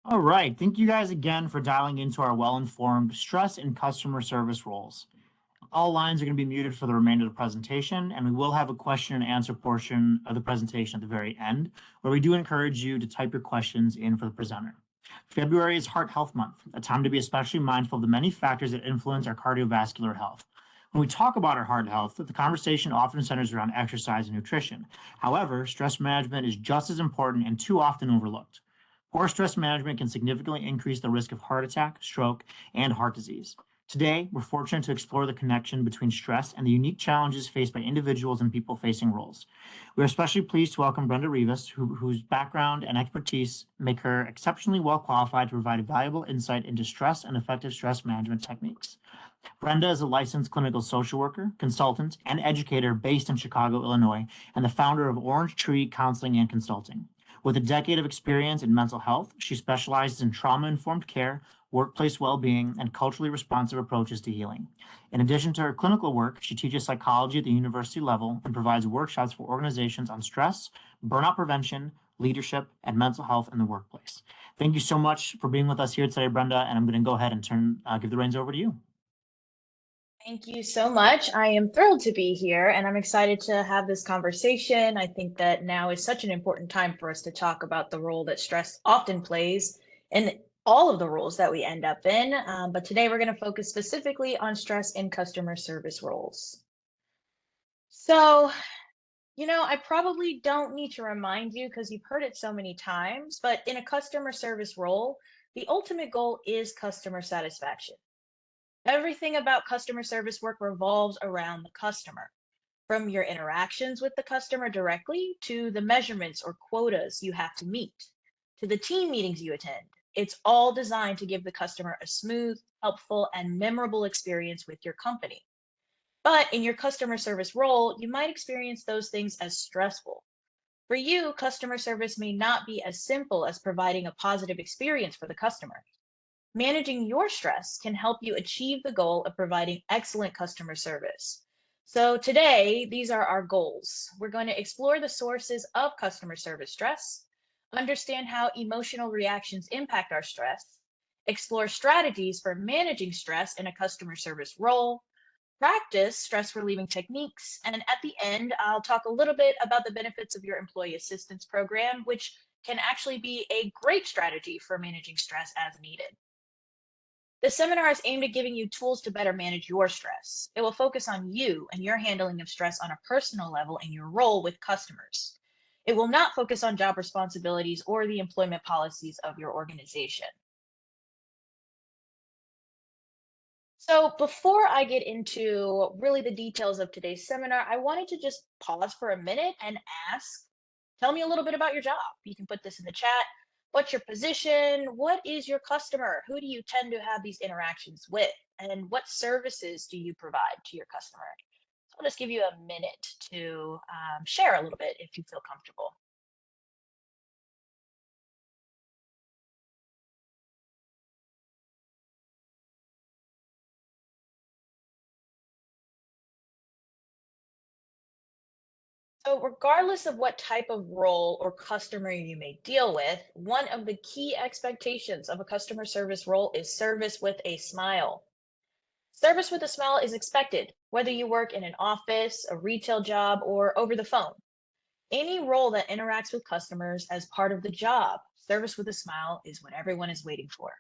All right. Thank you guys again for dialing into our well-informed stress and customer service roles. All lines are going to be muted for the remainder of the presentation, and we will have a question and answer portion of the presentation at the very end, where we do encourage you to type your questions in for the presenter. February is Heart Health Month, a time to be especially mindful of the many factors that influence our cardiovascular health. When we talk about our heart health, the conversation often centers around exercise and nutrition. However, stress management is just as important and too often overlooked. Poor stress management can significantly increase the risk of heart attack, stroke, and heart disease. Today, we're fortunate to explore the connection between stress and the unique challenges faced by individuals and people facing roles. We are especially pleased to welcome Brenda Rivas, whose background and expertise make her exceptionally well qualified to provide valuable insight into stress and effective stress management techniques. Brenda is a licensed clinical social worker, consultant, and educator based in Chicago, Illinois, and the founder of Orange Tree Counseling and Consulting. With a decade of experience in mental health, she specializes in trauma-informed care, workplace well-being, and culturally responsive approaches to healing. In addition to her clinical work, she teaches psychology at the university level and provides workshops for organizations on stress, burnout prevention, leadership, and mental health in the workplace. Thank you so much for being with us here today, Brenda, and I'm going to go ahead and give the reins over to you. Thank you so much. I am thrilled to be here and I'm excited to have this conversation. I think that now is such an important time for us to talk about the role that stress often plays in all of the roles that we end up in. But today we're going to focus specifically on stress in customer service roles. So, I probably don't need to remind you because you've heard it so many times, but in a customer service role, the ultimate goal is customer satisfaction. Everything about customer service work revolves around the customer, from your interactions with the customer directly to the measurements or quotas you have to meet, to the team meetings you attend. It's all designed to give the customer a smooth, helpful, and memorable experience with your company. But in your customer service role, you might experience those things as stressful. For you, customer service may not be as simple as providing a positive experience for the customer. Managing your stress can help you achieve the goal of providing excellent customer service. So, today, these are our goals. We're going to explore the sources of customer service stress, understand how emotional reactions impact our stress, explore strategies for managing stress in a customer service role, practice stress relieving techniques, and at the end, I'll talk a little bit about the benefits of your employee assistance program, which can actually be a great strategy for managing stress as needed. The seminar is aimed at giving you tools to better manage your stress. It will focus on you and your handling of stress on a personal level in your role with customers. It will not focus on job responsibilities or the employment policies of your organization. So, before I get into really the details of today's seminar, I wanted to just pause for a minute and ask, tell me a little bit about your job. You can put this in the chat. What's your position? What is your customer? Who do you tend to have these interactions with? And what services do you provide to your customer? So I'll just give you a minute to share a little bit if you feel comfortable. So, regardless of what type of role or customer you may deal with, one of the key expectations of a customer service role is service with a smile. Service with a smile is expected, whether you work in an office, a retail job, or over the phone. Any role that interacts with customers as part of the job, service with a smile is what everyone is waiting for.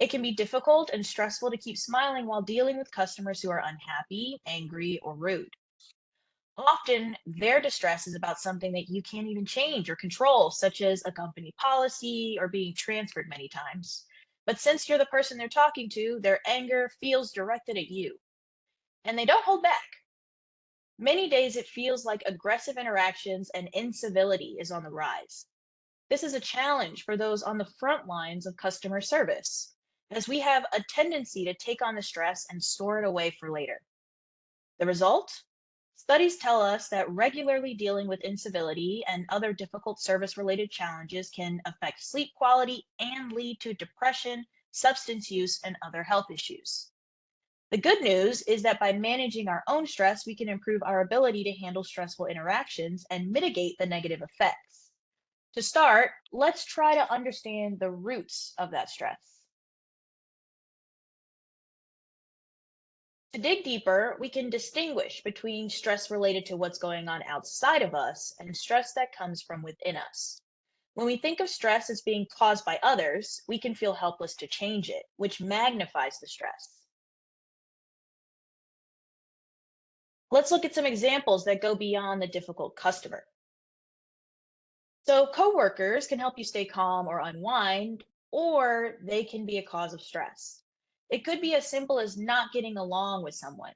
It can be difficult and stressful to keep smiling while dealing with customers who are unhappy, angry, or rude. Often, their distress is about something that you can't even change or control, such as a company policy or being transferred many times. But since you're the person they're talking to, their anger feels directed at you, and they don't hold back. Many days it feels like aggressive interactions and incivility is on the rise. This is a challenge for those on the front lines of customer service, as we have a tendency to take on the stress and store it away for later. The result? Studies tell us that regularly dealing with incivility and other difficult service related challenges can affect sleep quality and lead to depression, substance use, and other health issues. The good news is that by managing our own stress, we can improve our ability to handle stressful interactions and mitigate the negative effects. To start, let's try to understand the roots of that stress. To dig deeper, we can distinguish between stress related to what's going on outside of us and stress that comes from within us. When we think of stress as being caused by others, we can feel helpless to change it, which magnifies the stress. Let's look at some examples that go beyond the difficult customer. So, coworkers can help you stay calm or unwind, or they can be a cause of stress. It could be as simple as not getting along with someone.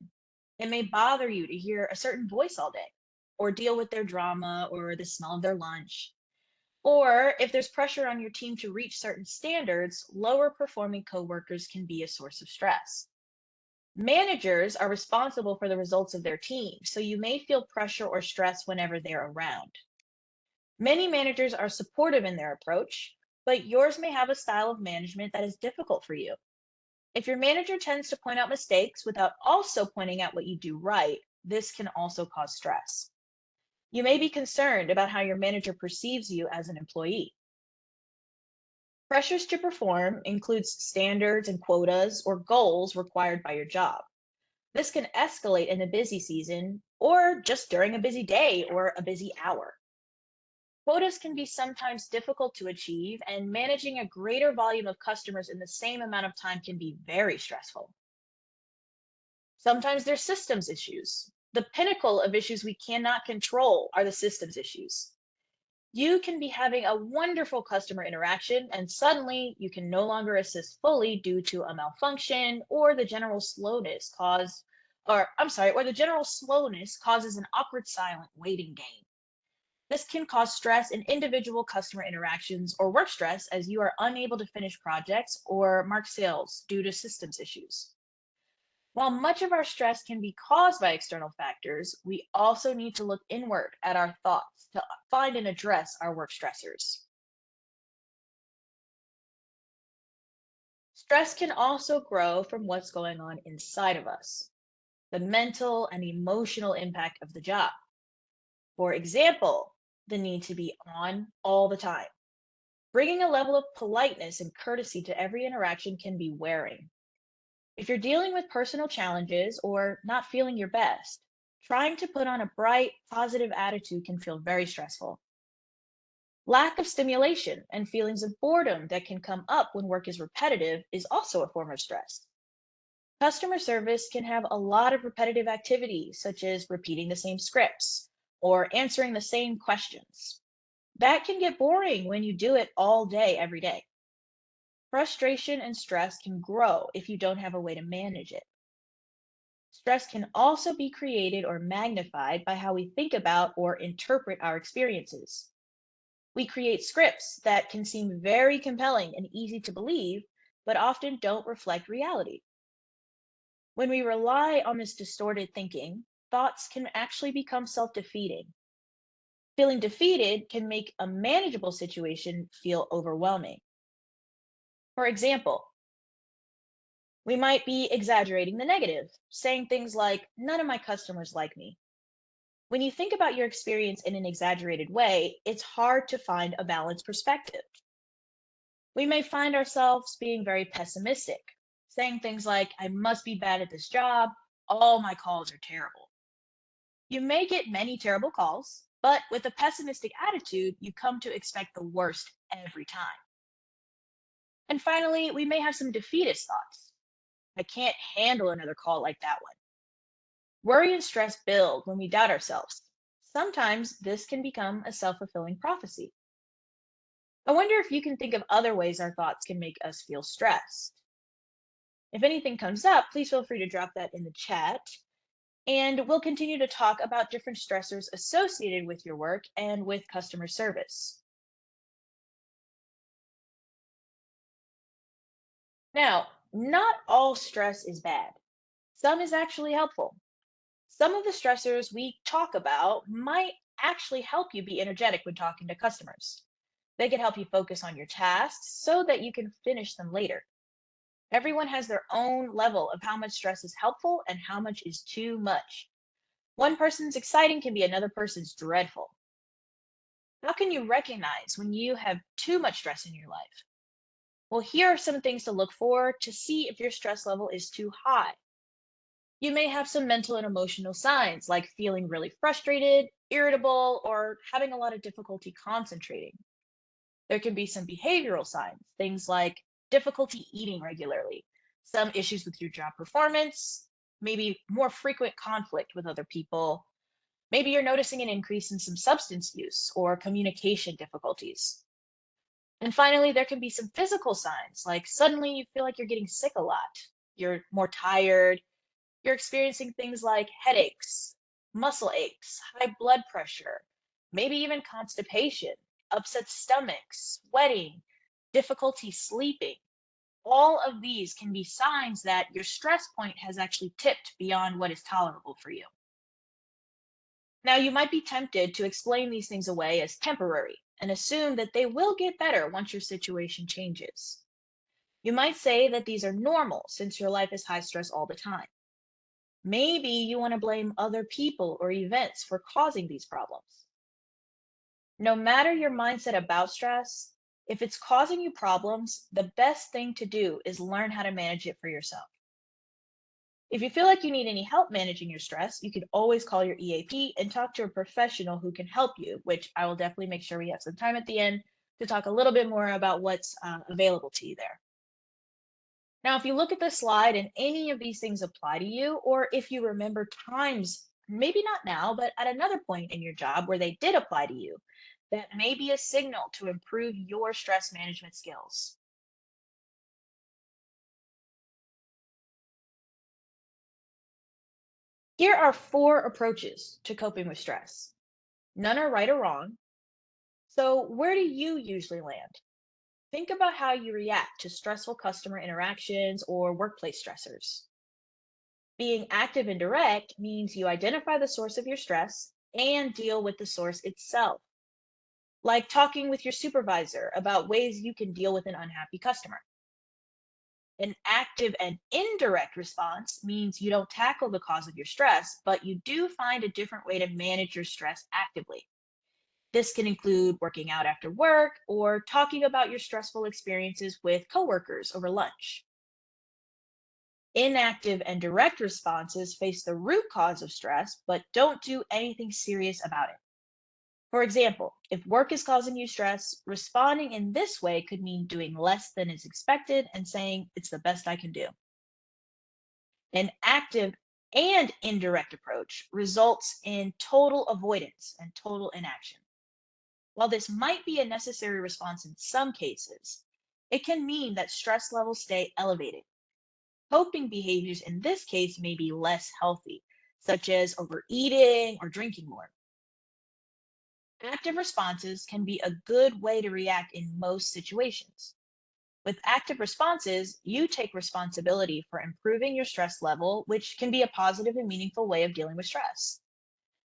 It may bother you to hear a certain voice all day, or deal with their drama or the smell of their lunch. Or if there's pressure on your team to reach certain standards, lower performing coworkers can be a source of stress. Managers are responsible for the results of their team, so you may feel pressure or stress whenever they're around. Many managers are supportive in their approach, but yours may have a style of management that is difficult for you. If your manager tends to point out mistakes without also pointing out what you do right, this can also cause stress. You may be concerned about how your manager perceives you as an employee. Pressures to perform includes standards and quotas or goals required by your job. This can escalate in the busy season or just during a busy day or a busy hour. Quotas can be sometimes difficult to achieve, and managing a greater volume of customers in the same amount of time can be very stressful. Sometimes there's systems issues. The pinnacle of issues we cannot control are the systems issues. You can be having a wonderful customer interaction, and suddenly you can no longer assist fully due to a malfunction or the general slowness or the general slowness causes an awkward silent waiting game. This can cause stress in individual customer interactions or work stress as you are unable to finish projects or mark sales due to systems issues. While much of our stress can be caused by external factors, we also need to look inward at our thoughts to find and address our work stressors. Stress can also grow from what's going on inside of us, the mental and emotional impact of the job. For example, the need to be on all the time. Bringing a level of politeness and courtesy to every interaction can be wearing. If you're dealing with personal challenges or not feeling your best, trying to put on a bright, positive attitude can feel very stressful. Lack of stimulation and feelings of boredom that can come up when work is repetitive is also a form of stress. Customer service can have a lot of repetitive activities, such as repeating the same scripts or answering the same questions. That can get boring when you do it all day, every day. Frustration and stress can grow if you don't have a way to manage it. Stress can also be created or magnified by how we think about or interpret our experiences. We create scripts that can seem very compelling and easy to believe, but often don't reflect reality. When we rely on this distorted thinking, thoughts can actually become self defeating. Feeling defeated can make a manageable situation feel overwhelming. For example, we might be exaggerating the negative, saying things like, none of my customers like me. When you think about your experience in an exaggerated way, it's hard to find a balanced perspective. We may find ourselves being very pessimistic, saying things like, I must be bad at this job, all my calls are terrible. You may get many terrible calls, but with a pessimistic attitude, you come to expect the worst every time. And finally, we may have some defeatist thoughts. I can't handle another call like that one. Worry and stress build when we doubt ourselves. Sometimes this can become a self fulfilling prophecy. I wonder if you can think of other ways our thoughts can make us feel stressed. If anything comes up, please feel free to drop that in the chat. And we'll continue to talk about different stressors associated with your work and with customer service. Now, not all stress is bad. Some is actually helpful. Some of the stressors we talk about might actually help you be energetic when talking to customers. They can help you focus on your tasks so that you can finish them later. Everyone has their own level of how much stress is helpful and how much is too much. One person's exciting can be another person's dreadful. How can you recognize when you have too much stress in your life? Well, here are some things to look for to see if your stress level is too high. You may have some mental and emotional signs like feeling really frustrated, irritable, or having a lot of difficulty concentrating. There can be some behavioral signs, things like difficulty eating regularly, some issues with your job performance, maybe more frequent conflict with other people. Maybe you're noticing an increase in some substance use or communication difficulties. And finally, there can be some physical signs, like suddenly you feel like you're getting sick a lot. You're more tired. You're experiencing things like headaches, muscle aches, high blood pressure, maybe even constipation, upset stomachs, sweating, difficulty sleeping. All of these can be signs that your stress point has actually tipped beyond what is tolerable for you. Now, you might be tempted to explain these things away as temporary and assume that they will get better once your situation changes. You might say that these are normal since your life is high stress all the time. Maybe you want to blame other people or events for causing these problems. No matter your mindset about stress, if it's causing you problems, the best thing to do is learn how to manage it for yourself. If you feel like you need any help managing your stress, you can always call your EAP and talk to a professional who can help you, which I will definitely make sure we have some time at the end to talk a little bit more about what's available to you there. Now, if you look at the slide and any of these things apply to you, or if you remember times, maybe not now, but at another point in your job where they did apply to you, that may be a signal to improve your stress management skills. Here are four approaches to coping with stress. None are right or wrong. So, where do you usually land? Think about how you react to stressful customer interactions or workplace stressors. Being active and direct means you identify the source of your stress and deal with the source itself, like talking with your supervisor about ways you can deal with an unhappy customer. An active and indirect response means you don't tackle the cause of your stress, but you do find a different way to manage your stress actively. This can include working out after work or talking about your stressful experiences with coworkers over lunch. Inactive and direct responses face the root cause of stress, but don't do anything serious about it. For example, if work is causing you stress, responding in this way could mean doing less than is expected and saying, it's the best I can do. An active and indirect approach results in total avoidance and total inaction. While this might be a necessary response in some cases, it can mean that stress levels stay elevated. Coping behaviors in this case may be less healthy, such as overeating or drinking more. Active responses can be a good way to react in most situations. With active responses, you take responsibility for improving your stress level, which can be a positive and meaningful way of dealing with stress.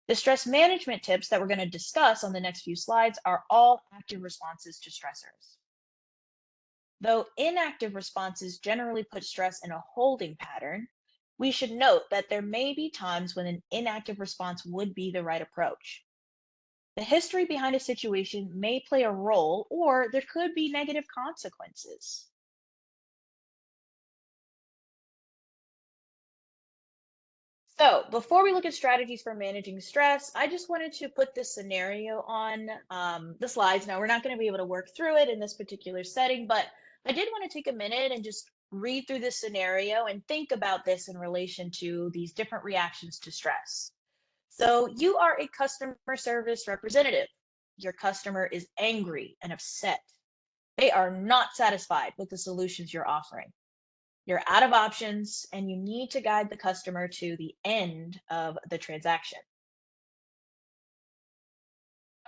The stress management tips that we're going to discuss on the next few slides are all active responses to stressors. Though inactive responses generally put stress in a holding pattern, we should note that there may be times when an inactive response would be the right approach. The history behind a situation may play a role, or there could be negative consequences. So, before we look at strategies for managing stress, I just wanted to put this scenario on the slides. Now, we're not going to be able to work through it in this particular setting, but I did want to take a minute and just read through this scenario and think about this in relation to these different reactions to stress. So, you are a customer service representative. Your customer is angry and upset. They are not satisfied with the solutions you're offering. You're out of options and you need to guide the customer to the end of the transaction.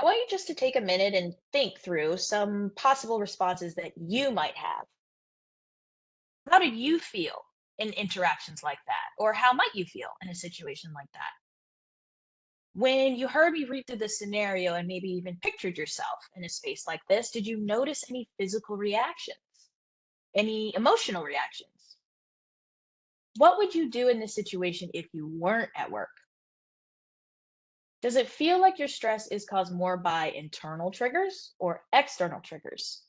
I want you just to take a minute and think through some possible responses that you might have. How did you feel in interactions like that? Or how might you feel in a situation like that? When you heard me read through the scenario and maybe even pictured yourself in a space like this, did you notice any physical reactions? Any emotional reactions? What would you do in this situation if you weren't at work? Does it feel like your stress is caused more by internal triggers or external triggers?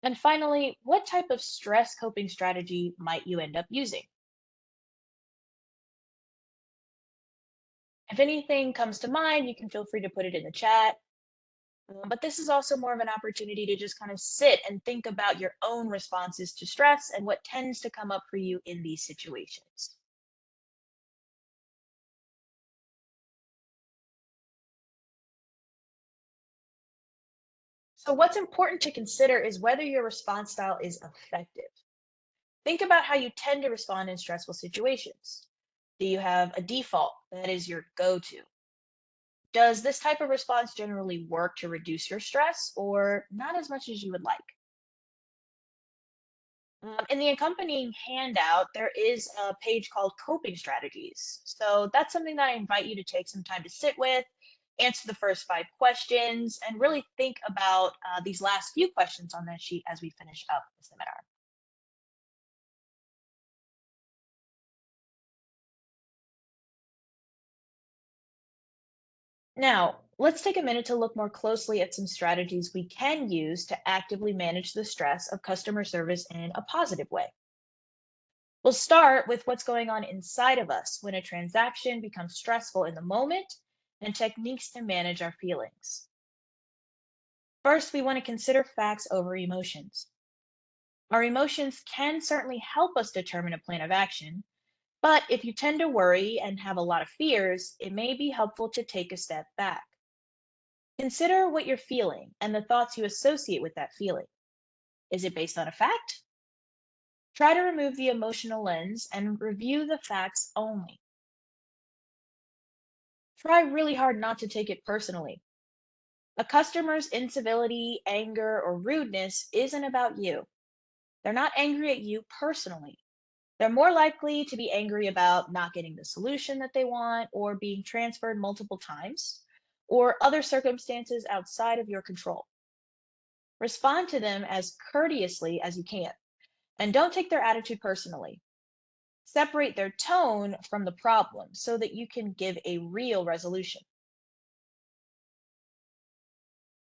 And finally, what type of stress coping strategy might you end up using? If anything comes to mind, you can feel free to put it in the chat. But this is also more of an opportunity to just kind of sit and think about your own responses to stress and what tends to come up for you in these situations. So, what's important to consider is whether your response style is effective. Think about how you tend to respond in stressful situations. Do you have a default that is your go to? Does this type of response generally work to reduce your stress or not as much as you would like? In the accompanying handout, there is a page called Coping Strategies. So that's something that I invite you to take some time to sit with, answer the first 5 questions, and really think about these last few questions on that sheet as we finish up the seminar. Now, let's take a minute to look more closely at some strategies we can use to actively manage the stress of customer service in a positive way. We'll start with what's going on inside of us when a transaction becomes stressful in the moment and techniques to manage our feelings. First, we want to consider facts over emotions. Our emotions can certainly help us determine a plan of action, but if you tend to worry and have a lot of fears, it may be helpful to take a step back. Consider what you're feeling and the thoughts you associate with that feeling. Is it based on a fact? Try to remove the emotional lens and review the facts only. Try really hard not to take it personally. A customer's incivility, anger, or rudeness isn't about you. They're not angry at you personally. They're more likely to be angry about not getting the solution that they want, or being transferred multiple times, or other circumstances outside of your control. Respond to them as courteously as you can, and don't take their attitude personally. Separate their tone from the problem so that you can give a real resolution.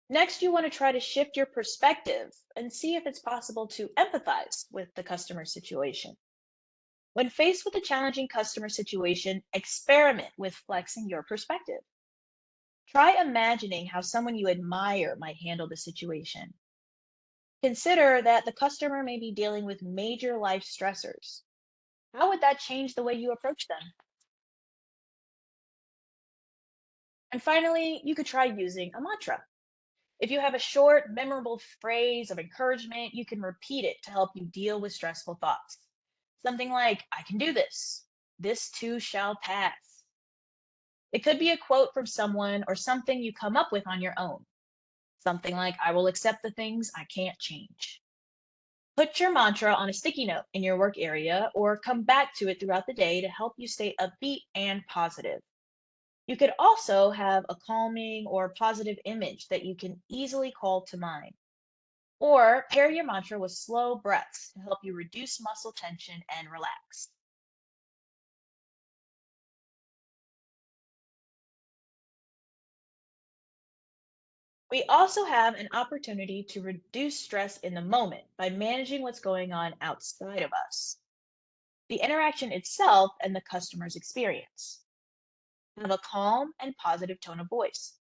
Next, you want to try to shift your perspective and see if it's possible to empathize with the customer situation. When faced with a challenging customer situation, experiment with flexing your perspective. Try imagining how someone you admire might handle the situation. Consider that the customer may be dealing with major life stressors. How would that change the way you approach them? And finally, you could try using a mantra. If you have a short, memorable phrase of encouragement, you can repeat it to help you deal with stressful thoughts. Something like, I can do this. This too shall pass. It could be a quote from someone or something you come up with on your own. Something like, I will accept the things I can't change. Put your mantra on a sticky note in your work area or come back to it throughout the day to help you stay upbeat and positive. You could also have a calming or positive image that you can easily call to mind. Or pair your mantra with slow breaths to help you reduce muscle tension and relax. We also have an opportunity to reduce stress in the moment by managing what's going on outside of us, the interaction itself, and the customer's experience. Have a calm and positive tone of voice.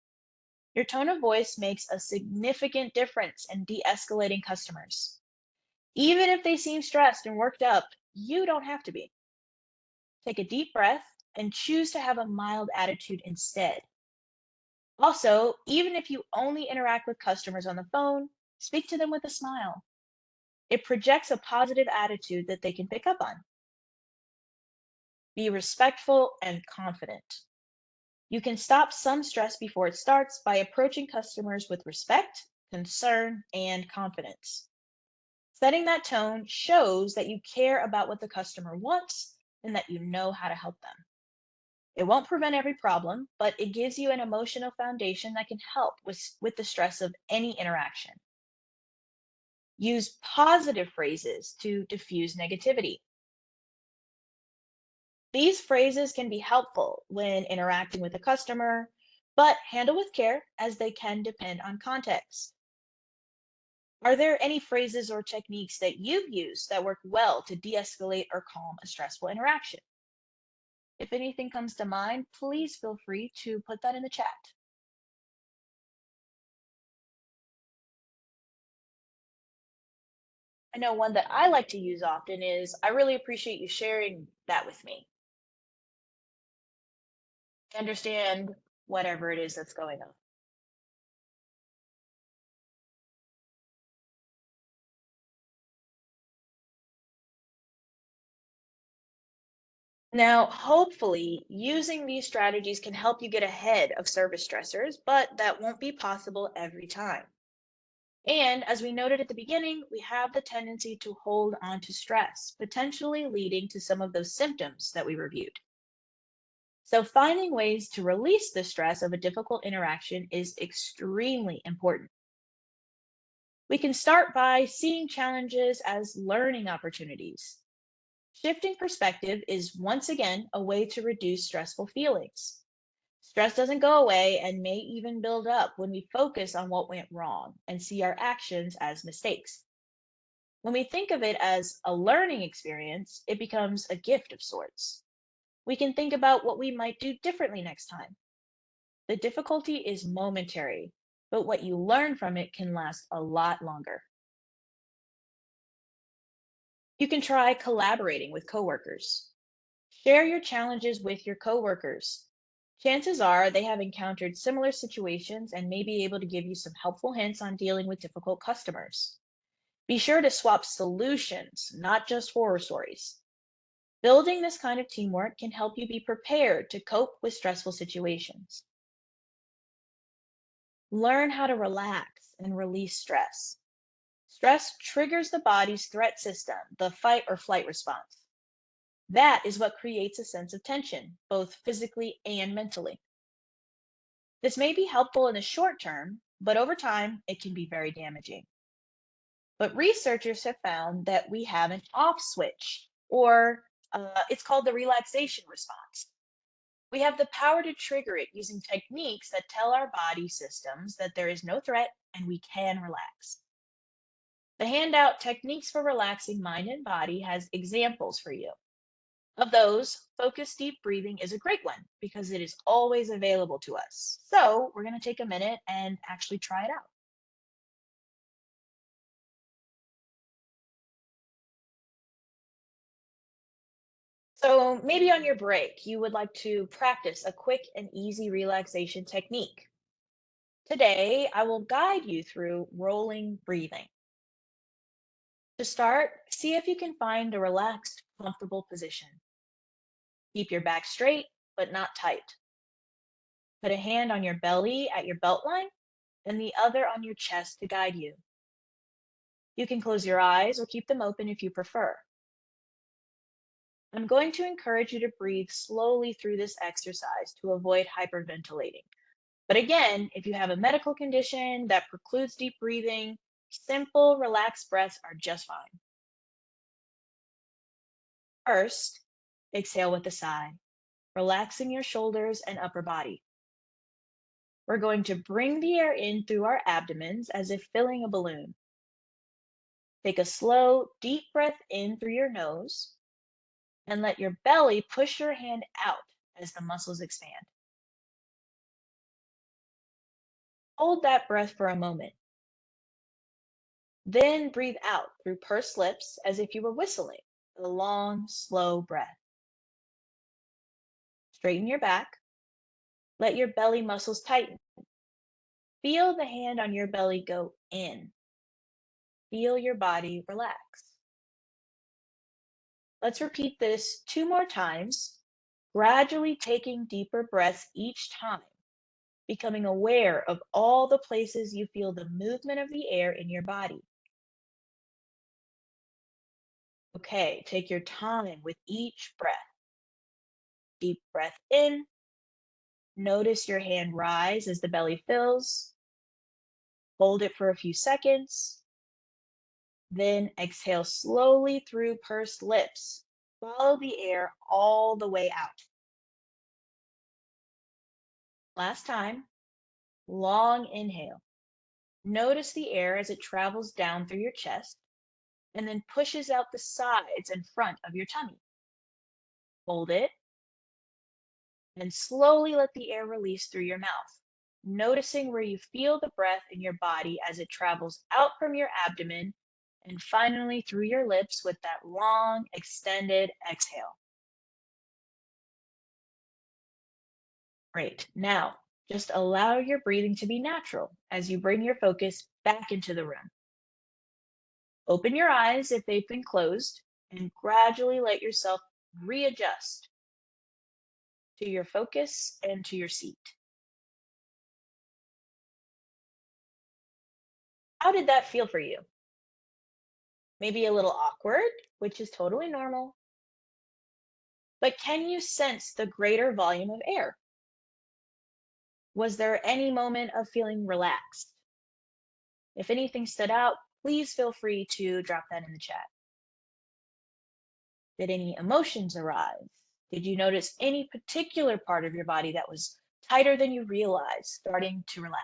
Your tone of voice makes a significant difference in de escalating customers. Even if they seem stressed and worked up, you don't have to be. Take a deep breath and choose to have a mild attitude instead. Also, even if you only interact with customers on the phone, speak to them with a smile. It projects a positive attitude that they can pick up on. Be respectful and confident. You can stop some stress before it starts by approaching customers with respect, concern, and confidence. Setting that tone shows that you care about what the customer wants and that you know how to help them. It won't prevent every problem, but it gives you an emotional foundation that can help with the stress of any interaction. Use positive phrases to diffuse negativity. These phrases can be helpful when interacting with a customer, but handle with care as they can depend on context. Are there any phrases or techniques that you've used that work well to de escalate or calm a stressful interaction? If anything comes to mind, please feel free to put that in the chat. I know one that I like to use often is I really appreciate you sharing that with me. I understand whatever it is that's going on. Now, hopefully, using these strategies can help you get ahead of service stressors, but that won't be possible every time. And as we noted at the beginning, we have the tendency to hold on to stress, potentially leading to some of those symptoms that we reviewed. So, finding ways to release the stress of a difficult interaction is extremely important. We can start by seeing challenges as learning opportunities. Shifting perspective is once again a way to reduce stressful feelings. Stress doesn't go away and may even build up when we focus on what went wrong and see our actions as mistakes. When we think of it as a learning experience, it becomes a gift of sorts. We can think about what we might do differently next time. The difficulty is momentary, but what you learn from it can last a lot longer. You can try collaborating with coworkers. Share your challenges with your coworkers. Chances are they have encountered similar situations and may be able to give you some helpful hints on dealing with difficult customers. Be sure to swap solutions, not just horror stories. Building this kind of teamwork can help you be prepared to cope with stressful situations. Learn how to relax and release stress. Stress triggers the body's threat system, the fight or flight response. That is what creates a sense of tension, both physically and mentally. This may be helpful in the short term, but over time, it can be very damaging. But researchers have found that we have an off switch, or it's called the relaxation response. We have the power to trigger it using techniques that tell our body systems that there is no threat and we can relax. The handout Techniques for Relaxing Mind and Body has examples for you. Of those, focused deep breathing is a great one because it is always available to us. So we're going to take a minute and actually try it out. So maybe on your break, you would like to practice a quick and easy relaxation technique. Today, I will guide you through rolling breathing. To start, see if you can find a relaxed, comfortable position. Keep your back straight, but not tight. Put a hand on your belly at your belt line and the other on your chest to guide you. You can close your eyes or keep them open if you prefer. I'm going to encourage you to breathe slowly through this exercise to avoid hyperventilating. But again, if you have a medical condition that precludes deep breathing, simple, relaxed breaths are just fine. First, exhale with a sigh, relaxing your shoulders and upper body. We're going to bring the air in through our abdomens as if filling a balloon. Take a slow, deep breath in through your nose and let your belly push your hand out as the muscles expand. Hold that breath for a moment. Then breathe out through pursed lips as if you were whistling, a long, slow breath. Straighten your back. Let your belly muscles tighten. Feel the hand on your belly go in. Feel your body relax. Let's repeat this two more times, gradually taking deeper breaths each time, becoming aware of all the places you feel the movement of the air in your body. Okay, take your time with each breath. Deep breath in. Notice your hand rise as the belly fills. Hold it for a few seconds. Then exhale slowly through pursed lips, Follow the air all the way out. Last time, long inhale. Notice the air as it travels down through your chest and then pushes out the sides and front of your tummy. Hold it and slowly let the air release through your mouth, noticing where you feel the breath in your body as it travels out from your abdomen and finally through your lips with that long, extended exhale. Great. Now, just allow your breathing to be natural as you bring your focus back into the room. Open your eyes if they've been closed and gradually let yourself readjust to your focus and to your seat. How did that feel for you? Maybe a little awkward, which is totally normal, but can you sense the greater volume of air? Was there any moment of feeling relaxed? If anything stood out, please feel free to drop that in the chat. Did any emotions arise? Did you notice any particular part of your body that was tighter than you realized, starting to relax?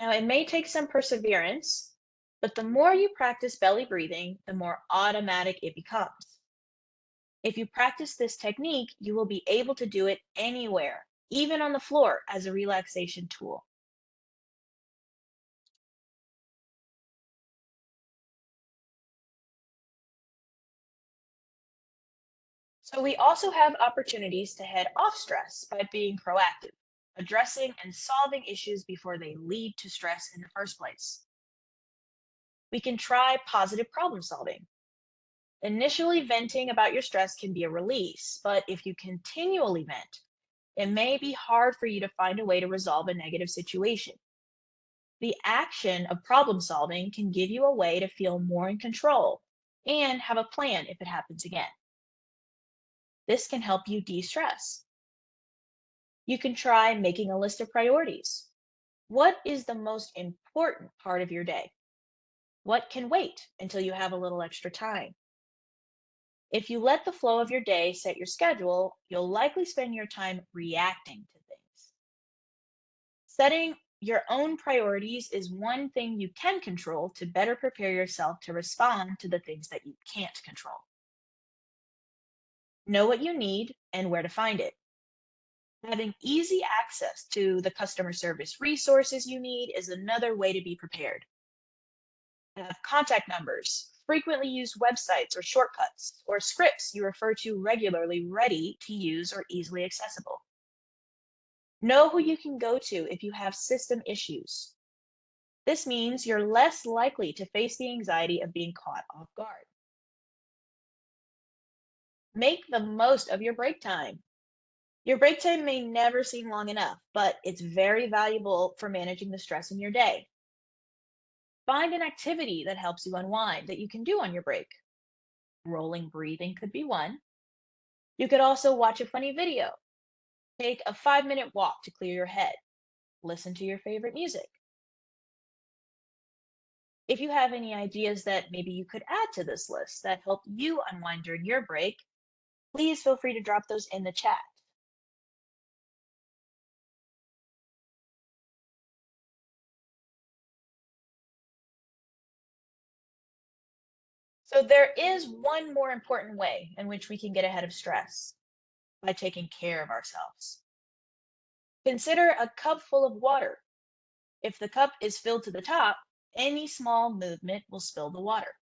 Now, it may take some perseverance, but the more you practice belly breathing, the more automatic it becomes. If you practice this technique, you will be able to do it anywhere, even on the floor as a relaxation tool. So we also have opportunities to head off stress by being proactive, addressing and solving issues before they lead to stress in the first place. We can try positive problem solving. Initially venting about your stress can be a release, but if you continually vent, it may be hard for you to find a way to resolve a negative situation. The action of problem solving can give you a way to feel more in control and have a plan if it happens again. This can help you de stress. You can try making a list of priorities. What is the most important part of your day? What can wait until you have a little extra time? If you let the flow of your day set your schedule, you'll likely spend your time reacting to things. Setting your own priorities is one thing you can control to better prepare yourself to respond to the things that you can't control. Know what you need and where to find it. Having easy access to the customer service resources you need is another way to be prepared. Have contact numbers, frequently used websites or shortcuts, or scripts you refer to regularly ready to use or easily accessible. Know who you can go to if you have system issues. This means you're less likely to face the anxiety of being caught off guard. Make the most of your break time. Your break time may never seem long enough, but it's very valuable for managing the stress in your day. Find an activity that helps you unwind that you can do on your break. Rolling breathing could be one. You could also watch a funny video, take a 5-minute walk to clear your head, listen to your favorite music. If you have any ideas that maybe you could add to this list that help you unwind during your break, please feel free to drop those in the chat. So there is one more important way in which we can get ahead of stress by taking care of ourselves. Consider a cup full of water. If the cup is filled to the top, any small movement will spill the water.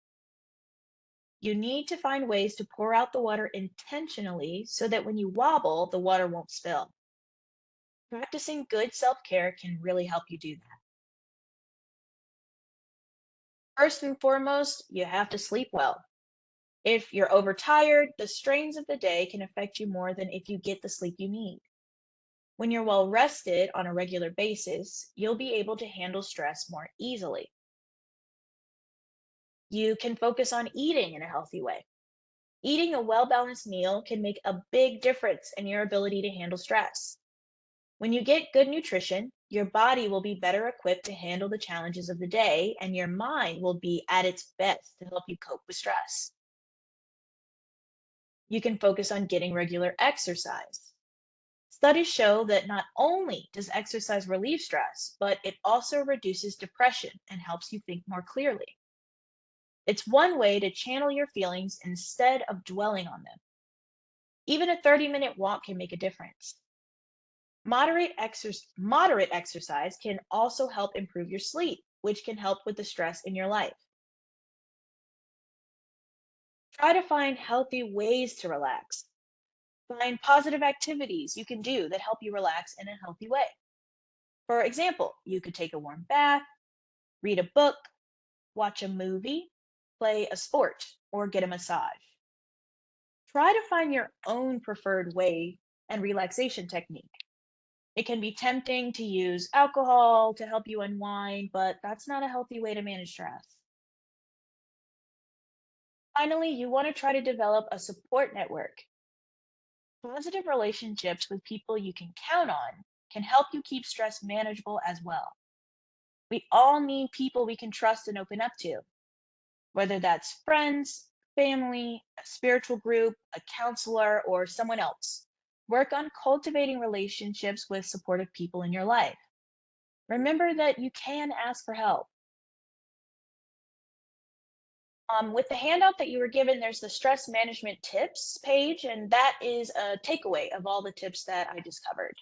You need to find ways to pour out the water intentionally so that when you wobble, the water won't spill. Practicing good self care can really help you do that. First and foremost, you have to sleep well. If you're overtired, the strains of the day can affect you more than if you get the sleep you need. When you're well rested on a regular basis, you'll be able to handle stress more easily. You can focus on eating in a healthy way. Eating a well balanced meal can make a big difference in your ability to handle stress. When you get good nutrition, your body will be better equipped to handle the challenges of the day, and your mind will be at its best to help you cope with stress. You can focus on getting regular exercise. Studies show that not only does exercise relieve stress, but it also reduces depression and helps you think more clearly. It's one way to channel your feelings instead of dwelling on them. Even a 30-minute walk can make a difference. Moderate exercise can also help improve your sleep, which can help with the stress in your life. Try to find healthy ways to relax. Find positive activities you can do that help you relax in a healthy way. For example, you could take a warm bath, read a book, watch a movie, play a sport, or get a massage. Try to find your own preferred way and relaxation technique. It can be tempting to use alcohol to help you unwind, but that's not a healthy way to manage stress. Finally, you want to try to develop a support network. Positive relationships with people you can count on can help you keep stress manageable as well. We all need people we can trust and open up to, whether that's friends, family, a spiritual group, a counselor, or someone else. Work on cultivating relationships with supportive people in your life. Remember that you can ask for help. With the handout that you were given, there's the stress management tips page, and that is a takeaway of all the tips that I just covered.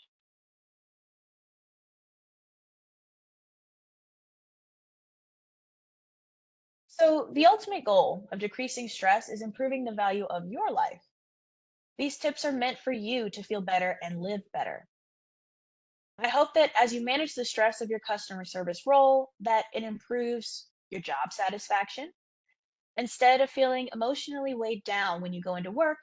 So, the ultimate goal of decreasing stress is improving the value of your life. These tips are meant for you to feel better and live better. I hope that as you manage the stress of your customer service role, that it improves your job satisfaction. Instead of feeling emotionally weighed down when you go into work,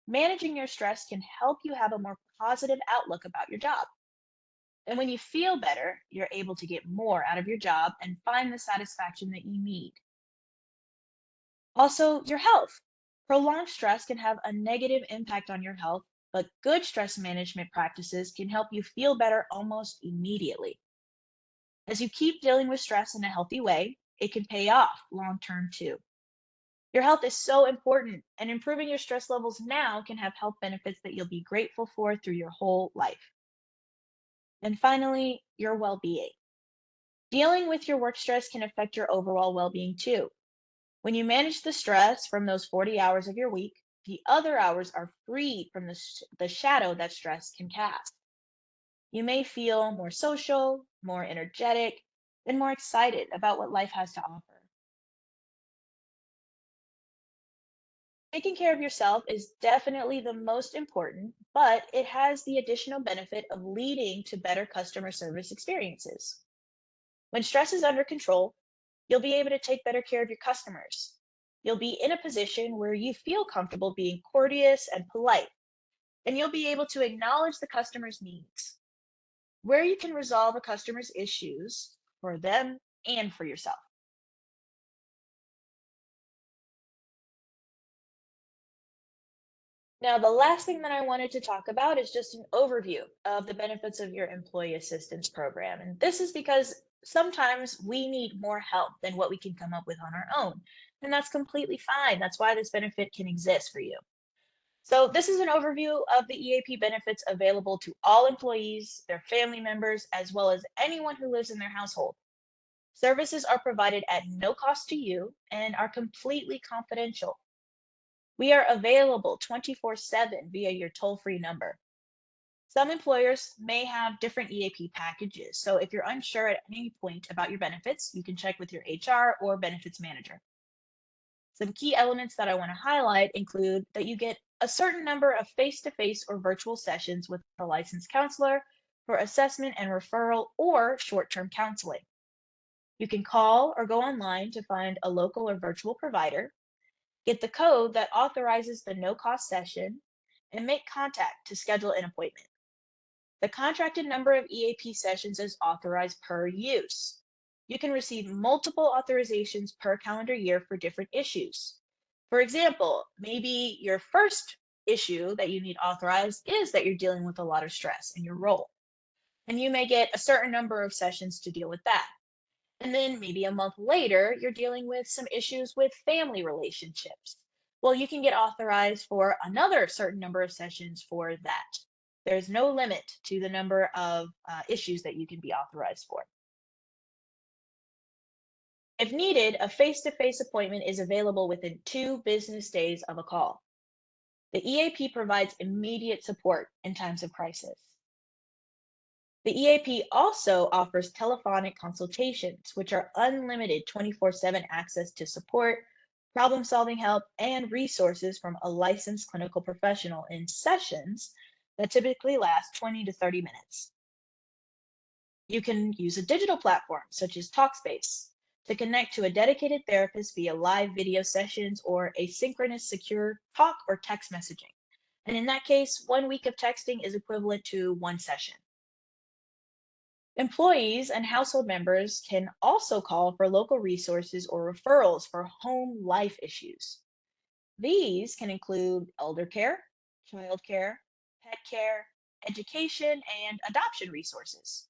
managing your stress can help you have a more positive outlook about your job. And when you feel better, you're able to get more out of your job and find the satisfaction that you need. Also, your health. Prolonged stress can have a negative impact on your health, but good stress management practices can help you feel better almost immediately. As you keep dealing with stress in a healthy way, it can pay off long term too. Your health is so important, and improving your stress levels now can have health benefits that you'll be grateful for through your whole life. And finally, your well being. Dealing with your work stress can affect your overall well being too. When you manage the stress from those 40 hours of your week, the other hours are freed from the shadow that stress can cast. You may feel more social, more energetic, and more excited about what life has to offer. Taking care of yourself is definitely the most important, but it has the additional benefit of leading to better customer service experiences. When stress is under control, you'll be able to take better care of your customers. You'll be in a position where you feel comfortable being courteous and polite, and you'll be able to acknowledge the customer's needs, where you can resolve a customer's issues for them and for yourself. Now, the last thing that I wanted to talk about is just an overview of the benefits of your employee assistance program. And this is because sometimes we need more help than what we can come up with on our own. And that's completely fine. That's why this benefit can exist for you. So, this is an overview of the EAP benefits available to all employees, their family members, as well as anyone who lives in their household. Services are provided at no cost to you and are completely confidential. We are available 24/7 via your toll-free number. Some employers may have different EAP packages, so if you're unsure at any point about your benefits, you can check with your HR or benefits manager. Some key elements that I want to highlight include that you get a certain number of face-to-face or virtual sessions with a licensed counselor for assessment and referral or short-term counseling. You can call or go online to find a local or virtual provider, get the code that authorizes the no cost session, and make contact to schedule an appointment. The contracted number of EAP sessions is authorized per use. You can receive multiple authorizations per calendar year for different issues. For example, maybe your first issue that you need authorized is that you're dealing with a lot of stress in your role. And you may get a certain number of sessions to deal with that. And then maybe a month later, you're dealing with some issues with family relationships. Well, you can get authorized for another certain number of sessions for that. There's no limit to the number of issues that you can be authorized for. If needed, a face to face appointment is available within 2 business days of a call. The EAP provides immediate support in times of crisis. The EAP also offers telephonic consultations, which are unlimited 24/7 access to support, problem solving help, and resources from a licensed clinical professional in sessions that typically last 20 to 30 minutes. You can use a digital platform such as Talkspace to connect to a dedicated therapist via live video sessions or asynchronous secure talk or text messaging. And in that case, 1 week of texting is equivalent to 1 session. Employees and household members can also call for local resources or referrals for home life issues. These can include elder care, child care, pet care, education, and adoption resources.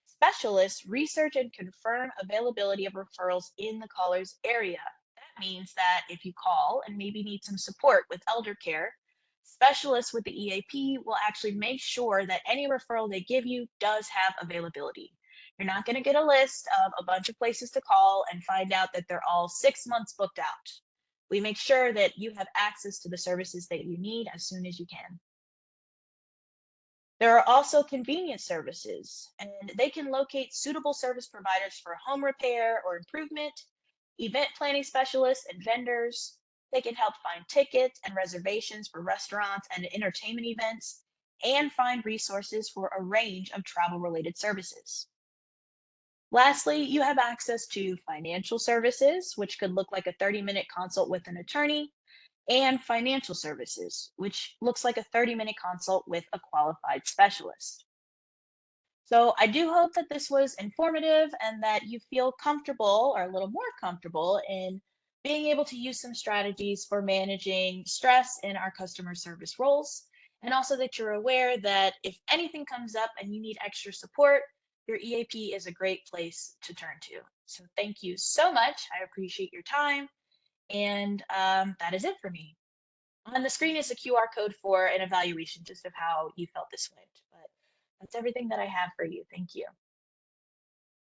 Specialists research and confirm availability of referrals in the caller's area. That means that if you call and maybe need some support with elder care, specialists with the EAP will actually make sure that any referral they give you does have availability. You're not going to get a list of a bunch of places to call and find out that they're all 6 months booked out. We make sure that you have access to the services that you need as soon as you can. There are also convenience services, and they can locate suitable service providers for home repair or improvement, event planning specialists and vendors. They can help find tickets and reservations for restaurants and entertainment events, and find resources for a range of travel related services. Lastly, you have access to financial services, which could look like a 30-minute consult with an attorney, and financial services, which looks like a 30-minute consult with a qualified specialist. So I do hope that this was informative and that you feel comfortable or a little more comfortable in being able to use some strategies for managing stress in our customer service roles. And also that you're aware that if anything comes up and you need extra support, your EAP is a great place to turn to. So thank you so much. I appreciate your time. And that is it for me. On the screen is a QR code for an evaluation just of how you felt this went. But that's everything that I have for you. Thank you.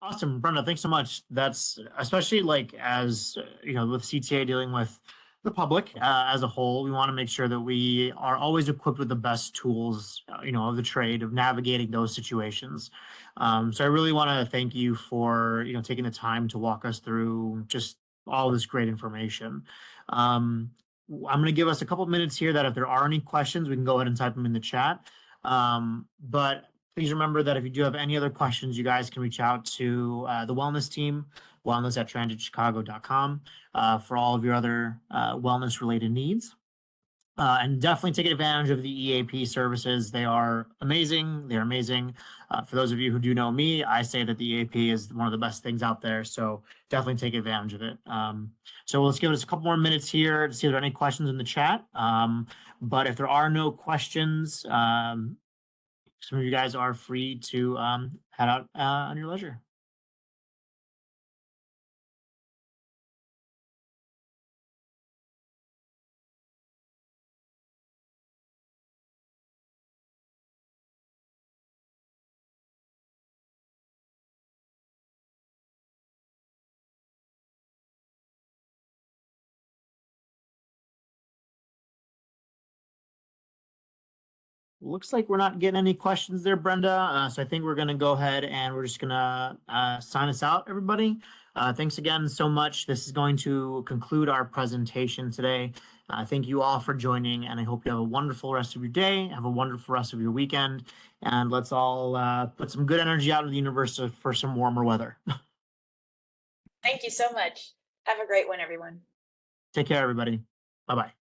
Awesome, Brenda. Thanks so much. That's especially like as with CTA dealing with the public as a whole, we want to make sure that we are always equipped with the best tools, of the trade of navigating those situations. So I really want to thank you for taking the time to walk us through just all this great information. I'm going to give us a couple minutes here that if there are any questions, we can go ahead and type them in the chat. But please remember that if you do have any other questions, you guys can reach out to the wellness team, wellness@transitchicago.com, for all of your other wellness related needs. And definitely take advantage of the EAP services. They are amazing. They're amazing. For those of you who do know me, I say that the EAP is one of the best things out there. So definitely take advantage of it. So let's give us a couple more minutes here to see if there are any questions in the chat. But if there are no questions, some of you guys are free to head out on your leisure. Looks like we're not getting any questions there, Brenda. So I think we're going to go ahead and we're just going to sign us out, everybody. Thanks again so much. This is going to conclude our presentation today. Thank you all for joining, and I hope you have a wonderful rest of your day. Have a wonderful rest of your weekend, and let's all put some good energy out in the universe for some warmer weather. Thank you so much. Have a great one, everyone. Take care, everybody. Bye-bye.